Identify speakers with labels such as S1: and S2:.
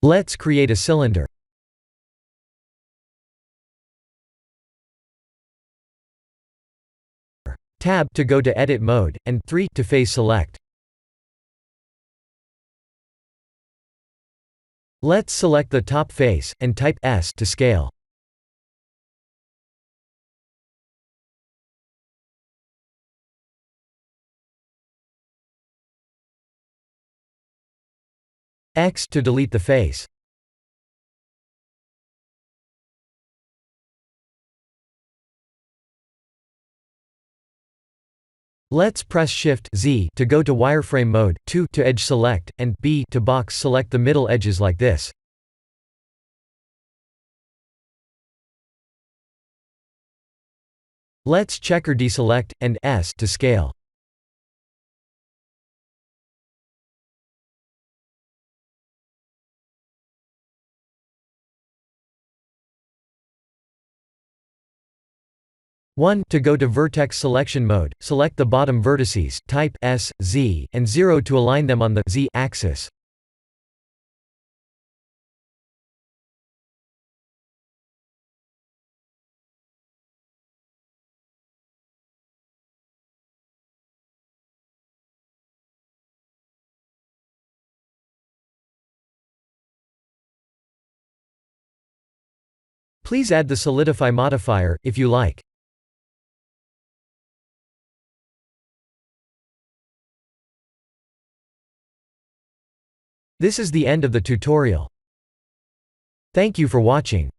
S1: Let's create a cylinder. Tab to go to edit mode, and 3 to phase select. Let's select the top face, and type S to scale. X to delete the face. Let's press Shift Z to go to wireframe mode, 2 to edge select, and B to box select the middle edges like this. Let's checker deselect, and S to scale. One to go to vertex selection mode, select the bottom vertices, type S, Z, and 0 to align them on the Z axis. Please add the solidify modifier, if you like. This is the end of the tutorial. Thank you for watching.